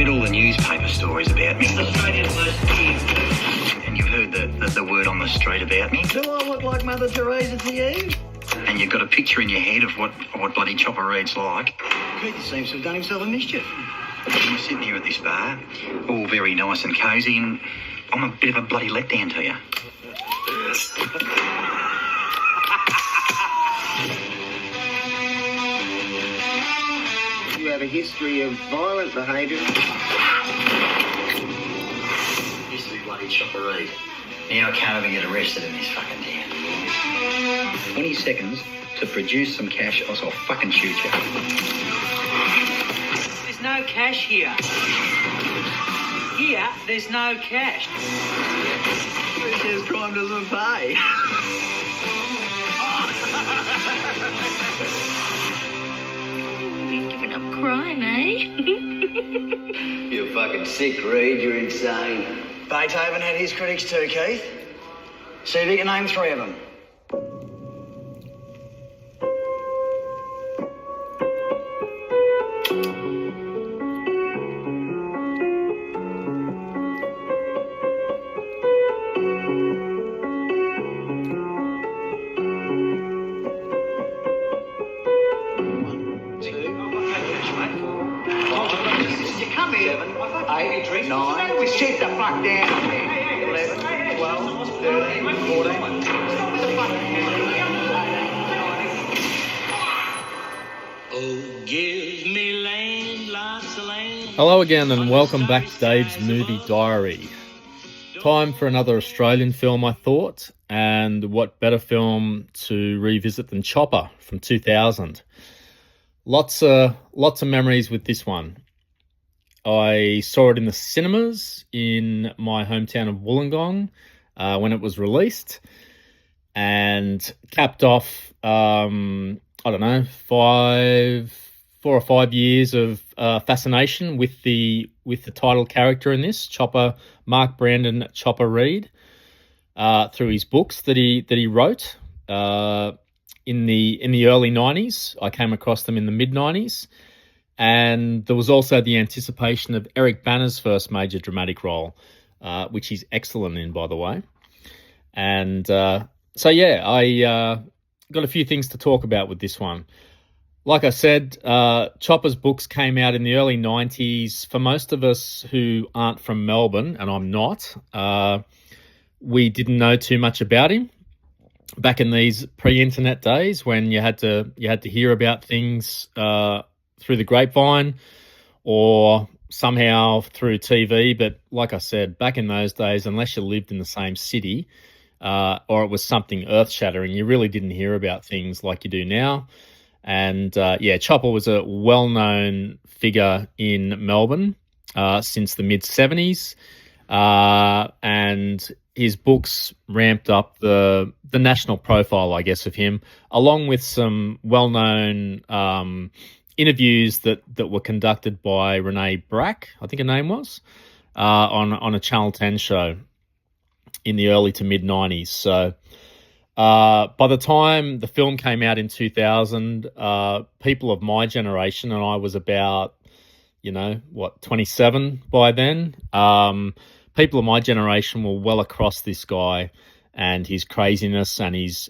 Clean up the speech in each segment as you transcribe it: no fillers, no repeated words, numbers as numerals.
read all the newspaper stories about me. Australia's most and you've heard the word on the street about me. Do I look like Mother Teresa to you? And you've got a picture in your head of what bloody Chopper Reed's like. Keith seems to have done himself a mischief. We're sitting here at this bar, all very nice and cosy, and I'm a bit of a bloody letdown to you. You have a history of violent behaviour. Used to be bloody Chopper Reed. Now I can't even get arrested in this fucking town. 20 seconds to produce some cash, or I'll fucking shoot you. There's no cash here. Here, there's no cash. Who says crime doesn't pay? You've given up crime, eh? You're fucking sick, Reed. You're insane. Beethoven had his critics too, Keith. See if you can name 3 of them. Sit the fuck down. 11, 12, 13, 14. Oh, give me land, lots of land. Hello again and welcome back to Dave's Movie Diary. Time for another Australian film, I thought, and what better film to revisit than Chopper from 2000. Lots of memories with this one. I saw it in the cinemas in my hometown of Wollongong when it was released, and capped off, 4 or 5 years of fascination with the title character in this, Chopper, Mark Brandon Chopper Reed, through his books that he wrote in the early 90s. I came across them in the mid 90s. And there was also the anticipation of Eric Bana's first major dramatic role, which he's excellent in, by the way. And I got a few things to talk about with this one. Like I said, Chopper's books came out in the early 90s. For most of us who aren't from Melbourne, and I'm not, we didn't know too much about him. Back in these pre-internet days when you had to hear about things through the grapevine or somehow through TV. But like I said, back in those days, unless you lived in the same city or it was something earth-shattering, you really didn't hear about things like you do now. And Chopper was a well-known figure in Melbourne since the mid-70s. And his books ramped up the national profile, I guess, of him, along with some well-known interviews that were conducted by Renee Brack, I think her name was, on a Channel 10 show in the early to mid 90s. So by the time the film came out in 2000, people of my generation, and I was about 27 by then, people of my generation were well across this guy and his craziness and his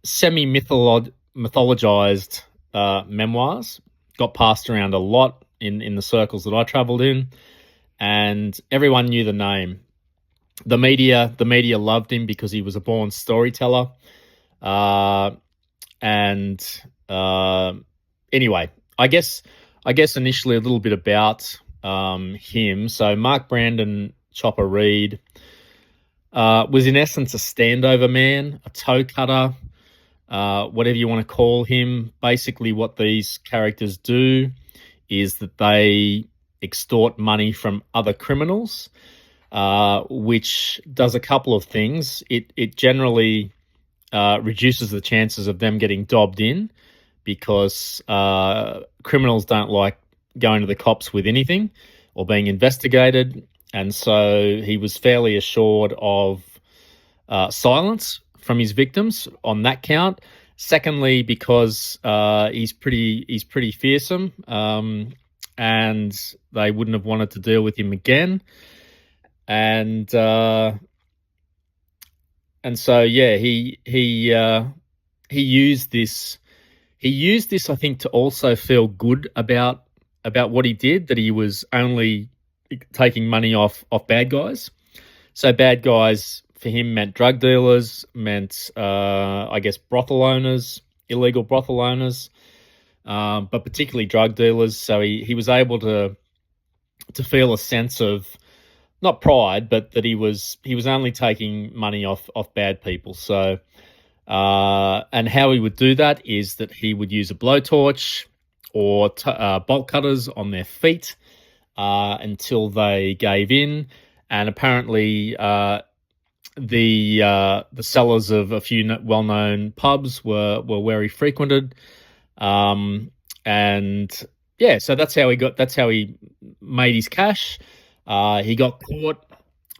semi-mythologized memoirs. Got passed around a lot in the circles that I travelled in, and everyone knew the name. The media loved him because he was a born storyteller. Anyway, I guess initially a little bit about him. So Mark Brandon Chopper Reed was in essence a standover man, a toe cutter, whatever you want to call him. Basically what these characters do is that they extort money from other criminals, which does a couple of things. It generally reduces the chances of them getting dobbed in because criminals don't like going to the cops with anything or being investigated. And so he was fairly assured of silence from his victims on that count. Secondly, because he's pretty fearsome, and they wouldn't have wanted to deal with him again. And so he used this. He used this, I think, to also feel good about what he did. That he was only taking money off bad guys. So bad guys for him meant drug dealers, meant I guess brothel owners, illegal brothel owners, but particularly drug dealers. So he was able to feel a sense of not pride, but that he was only taking money off bad people. So and how he would do that is that he would use a blowtorch or bolt cutters on their feet until they gave in, and apparently the cellars of a few well-known pubs were where he frequented, and so that's how he made his cash. He got caught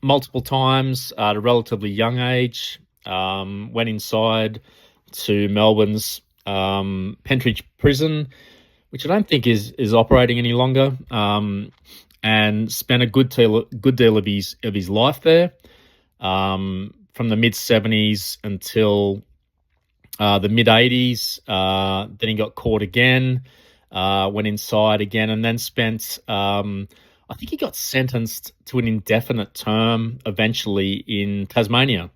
multiple times at a relatively young age. Went inside to Melbourne's Pentridge Prison, which I don't think is operating any longer, and spent a good deal of his life there, from the mid-70s until the mid-80s. Then he got caught again, went inside again, and then spent, I think he got sentenced to an indefinite term eventually in Tasmania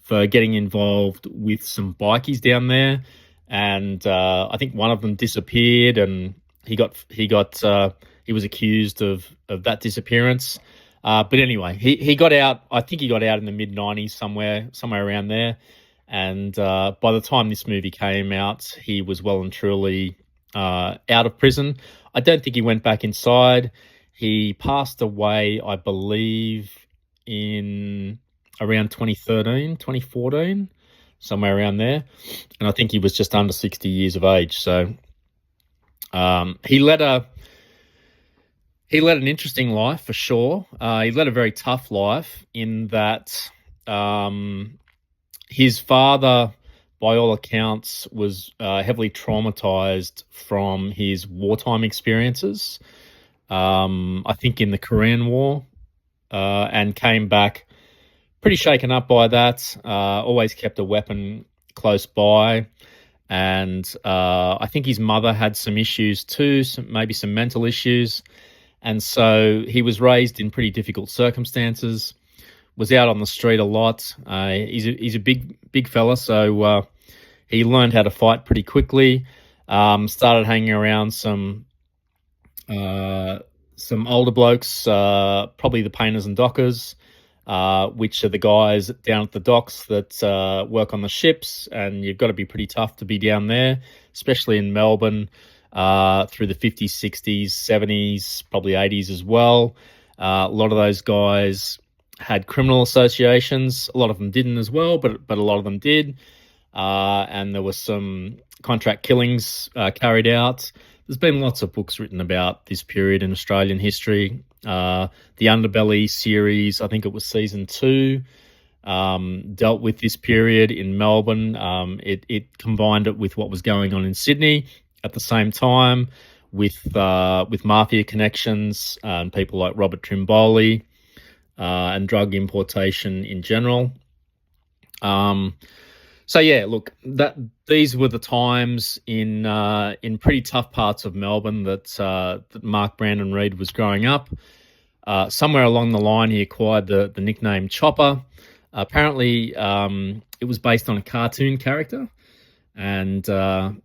for getting involved with some bikies down there. And I think one of them disappeared, and he was accused of that disappearance. But anyway, he got out. I think he got out in the mid-90s, somewhere around there. And by the time this movie came out, he was well and truly out of prison. I don't think he went back inside. He passed away, I believe, in around 2013, 2014, somewhere around there. And I think he was just under 60 years of age. So he led an interesting life for sure. He led a very tough life in that his father, by all accounts, was heavily traumatized from his wartime experiences. I think in the Korean War, and came back pretty shaken up by that. Always kept a weapon close by. And I think his mother had some issues too, maybe some mental issues. And so he was raised in pretty difficult circumstances, was out on the street a lot. He's a big fella, so he learned how to fight pretty quickly. Started hanging around some older blokes, probably the painters and dockers, which are the guys down at the docks that work on the ships, and you've got to be pretty tough to be down there, especially in Melbourne, through the 50s, 60s, 70s, probably 80s as well. A lot of those guys had criminal associations. A lot of them didn't as well, but a lot of them did. And there were some contract killings carried out. There's been lots of books written about this period in Australian history. The Underbelly series, I think it was season 2, dealt with this period in Melbourne. It combined it with what was going on in Sydney at the same time, with mafia connections and people like Robert Trimboli, and drug importation in general. So yeah, look, these were the times in pretty tough parts of Melbourne that Mark Brandon Reid was growing up. Somewhere along the line, he acquired the nickname Chopper. Apparently, it was based on a cartoon character, and so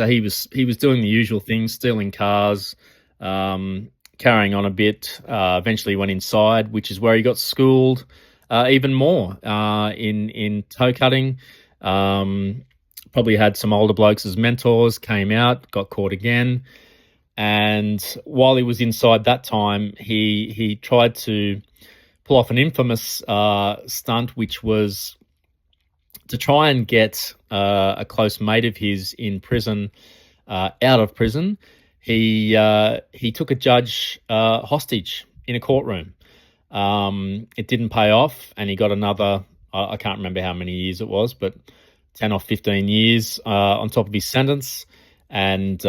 he was doing the usual things, stealing cars, carrying on a bit. Eventually, went inside, which is where he got schooled even more in toe cutting. Probably had some older blokes as mentors, came out, got caught again. And while he was inside that time, he tried to pull off an infamous stunt, which was to try and get a close mate of his in prison, out of prison. He took a judge hostage in a courtroom. It didn't pay off, and he got another, I can't remember how many years it was, but 10 or 15 years on top of his sentence. And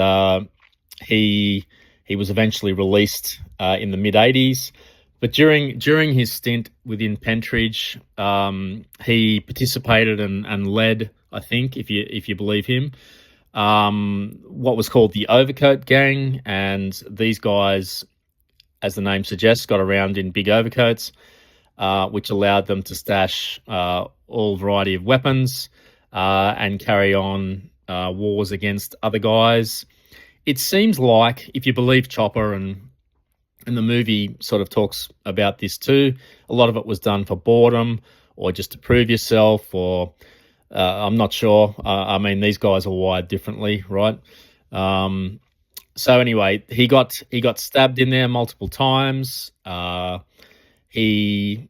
he He was eventually released in the mid-'80s. But during his stint within Pentridge, he participated and led, I think, if you believe him, what was called the Overcoat Gang. And these guys, as the name suggests, got around in big overcoats, which allowed them to stash all variety of weapons and carry on wars against other guys. It seems like, if you believe Chopper, and the movie sort of talks about this too, a lot of it was done for boredom or just to prove yourself, or I'm not sure. I mean, these guys are wired differently, right? So anyway, he got stabbed in there multiple times. His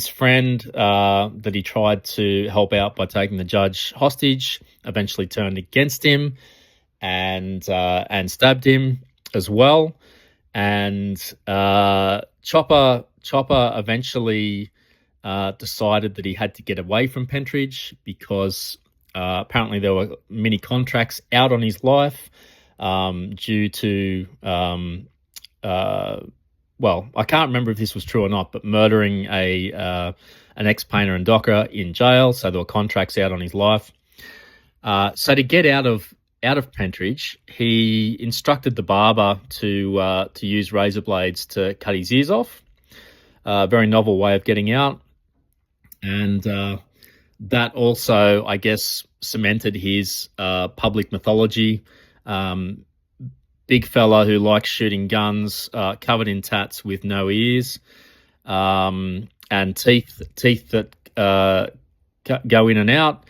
friend that he tried to help out by taking the judge hostage eventually turned against him and stabbed him as well. And Chopper eventually decided that he had to get away from Pentridge because apparently there were many contracts out on his life due to, well, I can't remember if this was true or not, but murdering an ex-painter and docker in jail. So there were contracts out on his life. So to get out of Pentridge, he instructed the barber to use razor blades to cut his ears off. A very novel way of getting out. And that also, I guess, cemented his public mythology. Big fella who likes shooting guns, covered in tats with no ears, and teeth that go in and out.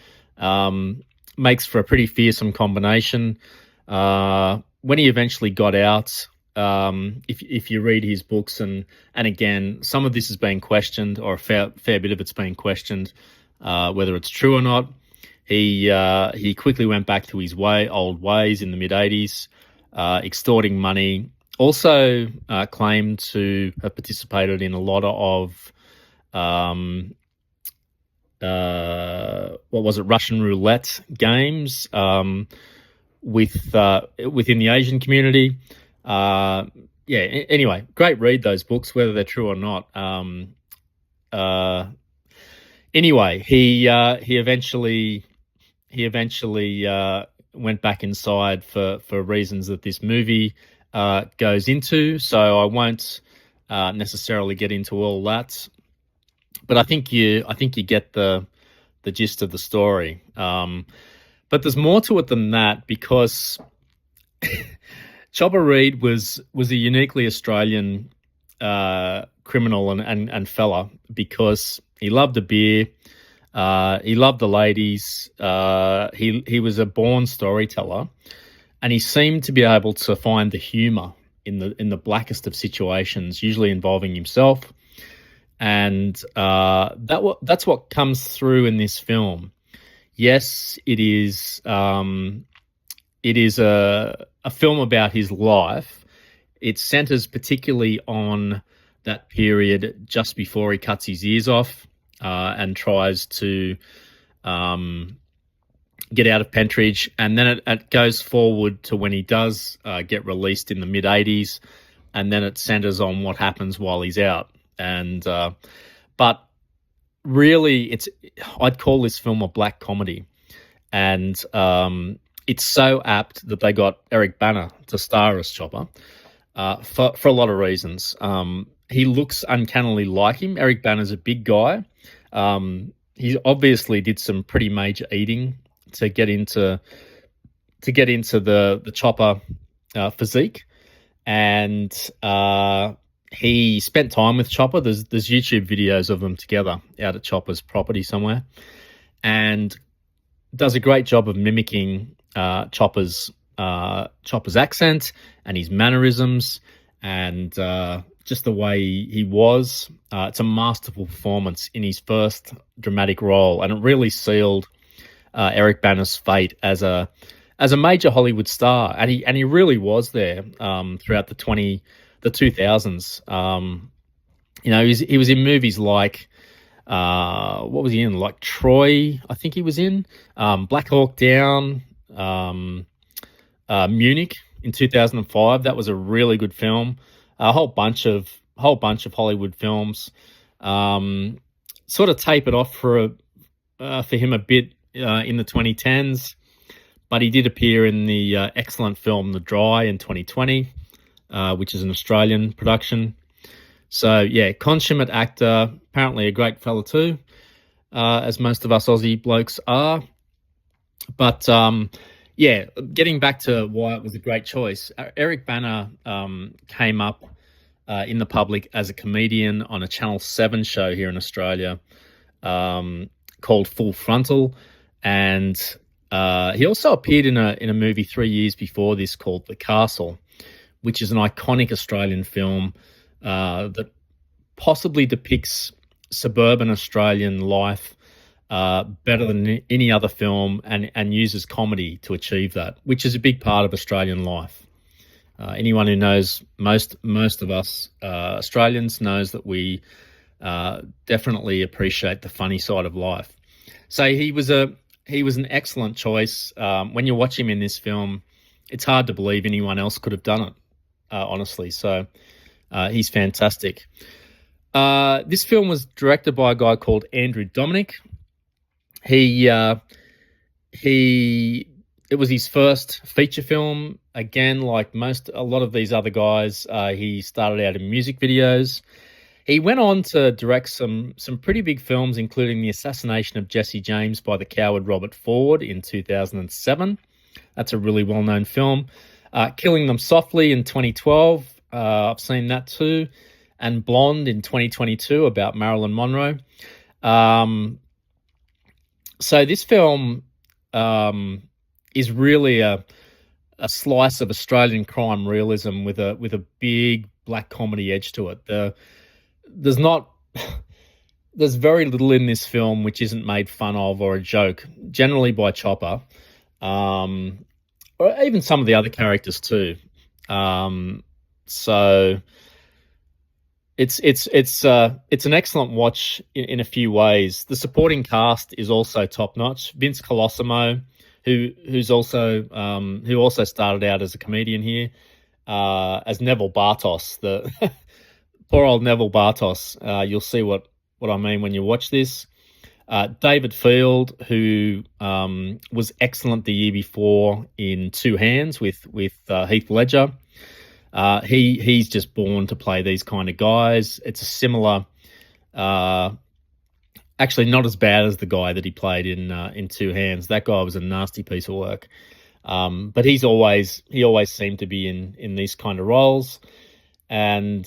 Makes for a pretty fearsome combination. When he eventually got out, if you read his books, and again, some of this is being questioned, or a fair bit of it's being questioned, whether it's true or not. He quickly went back to his old ways in the mid-'80s, extorting money. Also claimed to have participated in a lot of Russian roulette games within the Asian community. Anyway, great read, those books, whether they're true or not. Anyway, he eventually went back inside for reasons that this movie goes into. So I won't necessarily get into all that. But I think you get the gist of the story. But there's more to it than that, because Chopper Read was a uniquely Australian criminal and fella, because he loved a beer, he loved the ladies, he was a born storyteller, and he seemed to be able to find the humour in the blackest of situations, usually involving himself. And that's what comes through in this film. Yes, it is a film about his life. It centers particularly on that period just before he cuts his ears off and tries to get out of Pentridge. And then it goes forward to when he does get released in the mid-'80s, and then it centers on what happens while he's out. And but really, I'd call this film a black comedy, and it's so apt that they got Eric Bana to star as Chopper for a lot of reasons. He looks uncannily like him. Eric Bana's a big guy. He obviously did some pretty major eating to get into the Chopper physique, and he spent time with Chopper. There's YouTube videos of them together out at Chopper's property somewhere, and does a great job of mimicking Chopper's accent and his mannerisms, and just the way he was. It's a masterful performance in his first dramatic role, and it really sealed Eric Bana's fate as a major Hollywood star, and he really was there throughout the 2000s. He was in movies like what was he in? Like Troy, I think he was in. Black Hawk Down, Munich, in 2005. That was a really good film. A whole bunch of Hollywood films. Sort of tapered off for him a bit in the 2010s, but he did appear in the excellent film The Dry in 2020, which is an Australian production. So yeah, consummate actor, apparently a great fella too, as most of us Aussie blokes are. But yeah, getting back to why it was a great choice, Eric Bana came up in the public as a comedian on a Channel 7 show here in Australia called Full Frontal, and he also appeared in a movie 3 years before this called The Castle, which is an iconic Australian film that possibly depicts suburban Australian life better than any other film, and uses comedy to achieve that, which is a big part of Australian life. Anyone who knows most of us Australians knows that we definitely appreciate the funny side of life. So he was an excellent choice. When you watch him in this film, it's hard to believe anyone else could have done it, honestly. So he's fantastic. This film was directed by a guy called Andrew Dominic. It was his first feature film. Again, like a lot of these other guys, he started out in music videos. He went on to direct some pretty big films, including The Assassination of Jesse James by the coward Robert Ford in 2007. That's a really well-known film. Killing Them Softly in 2012. I've seen that too. And Blonde in 2022 about Marilyn Monroe. So this film is really a slice of Australian crime realism with a big black comedy edge to it. There's very little in this film which isn't made fun of or a joke, generally by Chopper, or even some of the other characters too. So it's an excellent watch in a few ways. The supporting cast is also top notch. Vince Colosimo, who also started out as a comedian here, as Neville Bartos, the poor old Neville Bartos. You'll see what I mean when you watch this. David Field, who was excellent the year before in Two Hands with Heath Ledger. He's just born to play these kind of guys. It's a similar, actually not as bad as the guy that he played in Two Hands. That guy was a nasty piece of work. But he always seemed to be in these kind of roles, and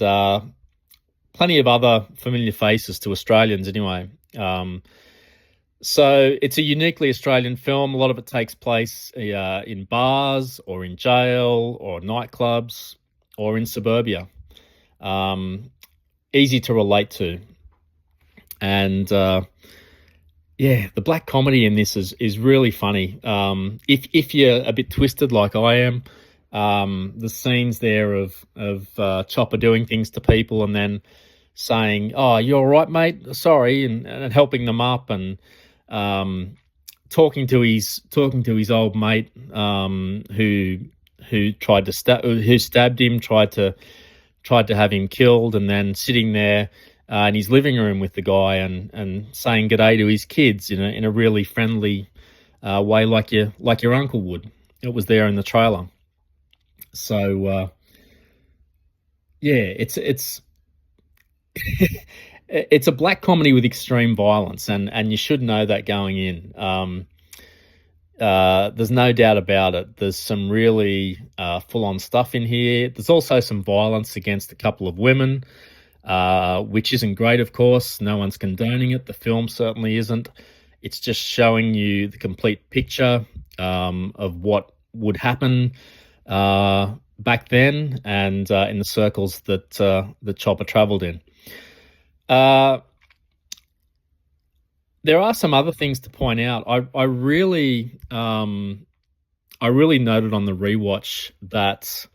plenty of other familiar faces to Australians anyway. So it's a uniquely Australian film. A lot of it takes place in bars or in jail or nightclubs or in suburbia. Easy to relate to. And yeah, the black comedy in this is really funny. If you're a bit twisted like I am, the scenes there of Chopper doing things to people and then saying, "Oh, you all right, mate? Sorry," and helping them up, and talking to his old mate who stabbed him, tried to have him killed, and then sitting there in his living room with the guy and saying g'day to his kids in a really friendly way, like your uncle would. It was there in the trailer. So yeah, it's it's a black comedy with extreme violence, and you should know that going in. There's no doubt about it. There's some really full-on stuff in here. There's also some violence against a couple of women, which isn't great, of course. No one's condoning it. The film certainly isn't. It's just showing you the complete picture of what would happen back then, and in the circles that Chopper travelled in. There are some other things to point out. I really noted on the rewatch that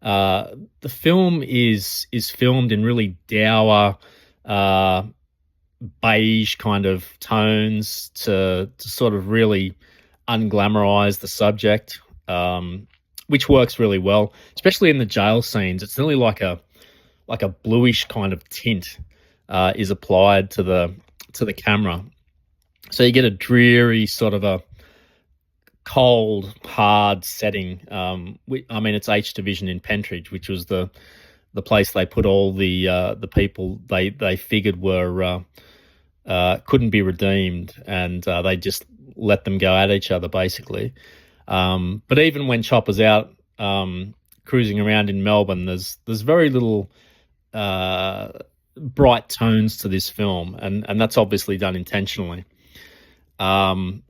the film is filmed in really dour, beige kind of tones to sort of really unglamorize the subject. which works really well, especially in the jail scenes. It's nearly like a bluish kind of tint is applied to the camera, so you get a dreary sort of a cold, hard setting. I mean, it's H Division in Pentridge, which was the place they put all the people they figured were couldn't be redeemed, and they just let them go at each other basically. But even when Chopper's out cruising around in Melbourne, there's very little bright tones to this film, and that's obviously done intentionally. My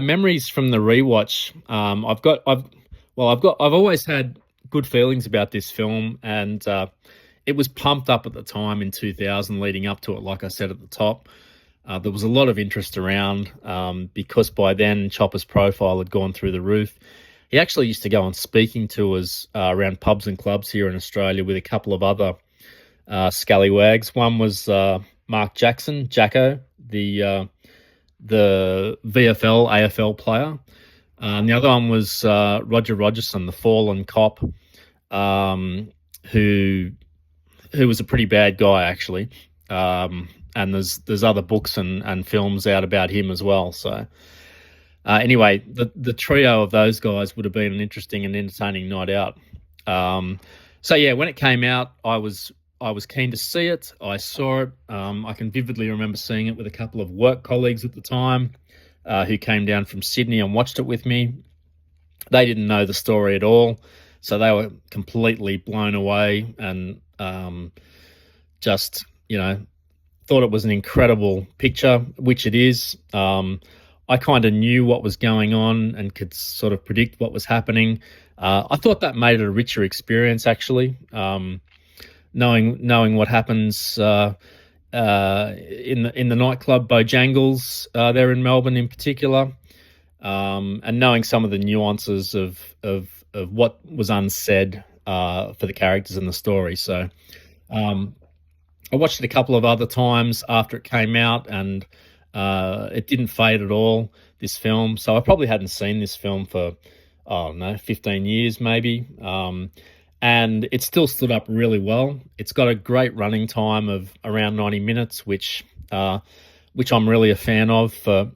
memories from the rewatch, I've always had good feelings about this film, and it was pumped up at the time in 2000 leading up to it. Like I said at the top, there was a lot of interest around because by then Chopper's profile had gone through the roof. He actually used to go on speaking tours around pubs and clubs here in Australia with a couple of other scallywags. One was Mark Jackson, Jacko, the VFL, AFL player. And the other one was Roger Rogerson, the fallen cop, who was a pretty bad guy, actually. And there's other books and films out about him as well. So anyway, the trio of those guys would have been an interesting and entertaining night out. So yeah, when it came out, I was keen to see it. I saw it. I can vividly remember seeing it with a couple of work colleagues at the time who came down from Sydney and watched it with me. They didn't know the story at all, so they were completely blown away and just, thought it was an incredible picture, which it is. I kind of knew what was going on and could sort of predict what was happening. I thought that made it a richer experience, actually. Knowing what happens in the nightclub Bojangles there in Melbourne in particular, and knowing some of the nuances of what was unsaid for the characters in the story. So I watched it a couple of other times after it came out, and it didn't fade at all, this film. So I probably hadn't seen this film for 15 years maybe. And it still stood up really well. It's got a great running time of around 90 minutes, which I'm really a fan of for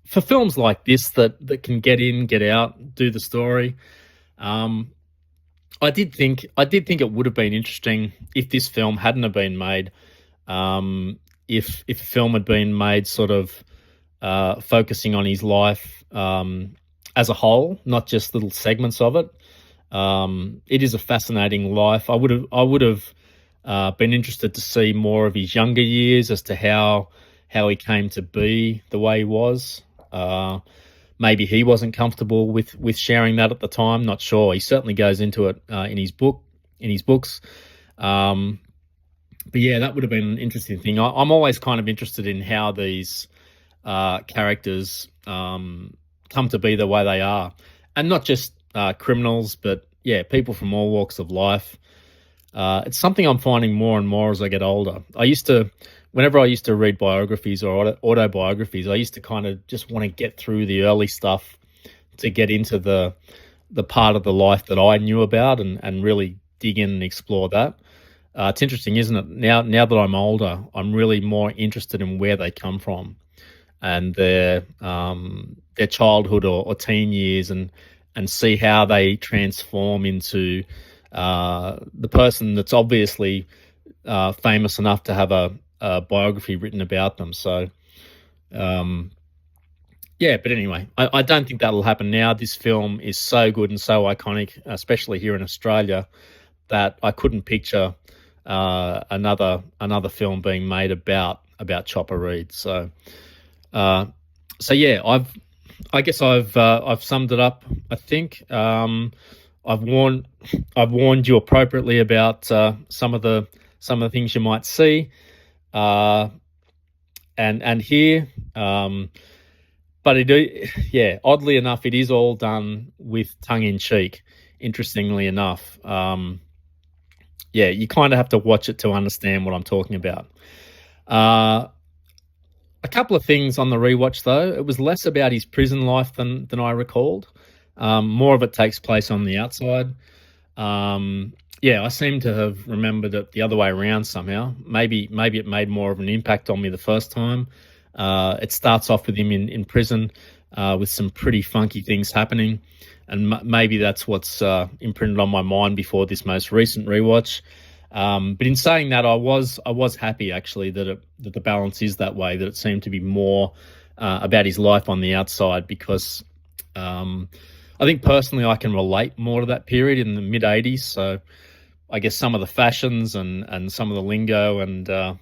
films like this that can get in, get out, do the story. I did think it would have been interesting if this film hadn't have been made. If a film had been made sort of focusing on his life as a whole, not just little segments of it. It is a fascinating life. I would have been interested to see more of his younger years as to how he came to be the way he was. Maybe he wasn't comfortable with sharing that at the time. Not sure. He certainly goes into it in his books. But yeah, that would have been an interesting thing. I'm always kind of interested in how these characters come to be the way they are, and not just criminals, but yeah, people from all walks of life. It's something I'm finding more and more as I get older. Whenever I used to read biographies or autobiographies, I used to kind of just want to get through the early stuff to get into the part of the life that I knew about and really dig in and explore that. It's interesting, isn't it? Now that I'm older, I'm really more interested in where they come from and their childhood or teen years, and see how they transform into the person that's obviously famous enough to have a biography written about them. So, yeah, but anyway, I don't think that'll happen now. This film is so good and so iconic, especially here in Australia, that I couldn't picture another film being made about Chopper Read. So yeah, I guess I've summed it up. I think I've warned you appropriately about some of the things you might see and hear. But oddly enough, it is all done with tongue in cheek. Interestingly enough, you kind of have to watch it to understand what I'm talking about. A couple of things on the rewatch, though. It was less about his prison life than I recalled. More of it takes place on the outside. Yeah, I seem to have remembered it the other way around somehow. Maybe it made more of an impact on me the first time. It starts off with him in prison with some pretty funky things happening, and maybe that's what's imprinted on my mind before this most recent rewatch. But in saying that, I was happy actually that the balance is that way. That it seemed to be more about his life on the outside, because I think personally I can relate more to that period in the mid '80s. So I guess some of the fashions and some of the lingo and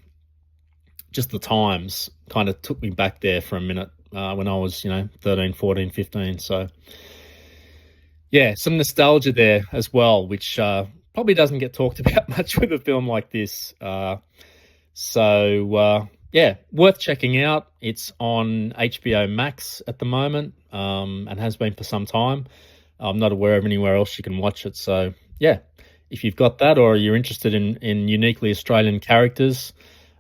just the times kind of took me back there for a minute when I was 13, 14, 15. So yeah, some nostalgia there as well, which probably doesn't get talked about much with a film like this. Yeah, worth checking out. It's on HBO Max at the moment and has been for some time. I'm not aware of anywhere else you can watch it. So yeah, if you've got that, or you're interested in uniquely Australian characters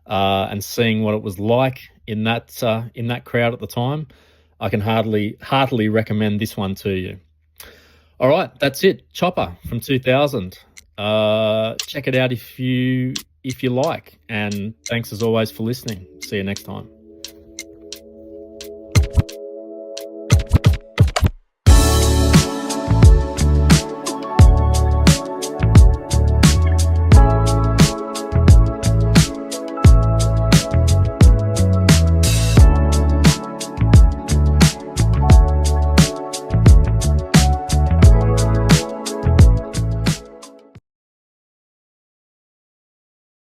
and seeing what it was like in that crowd at the time, I can heartily recommend this one to you. All right, that's it. Chopper from 2000. Check it out if you like. And thanks as always for listening. See you next time.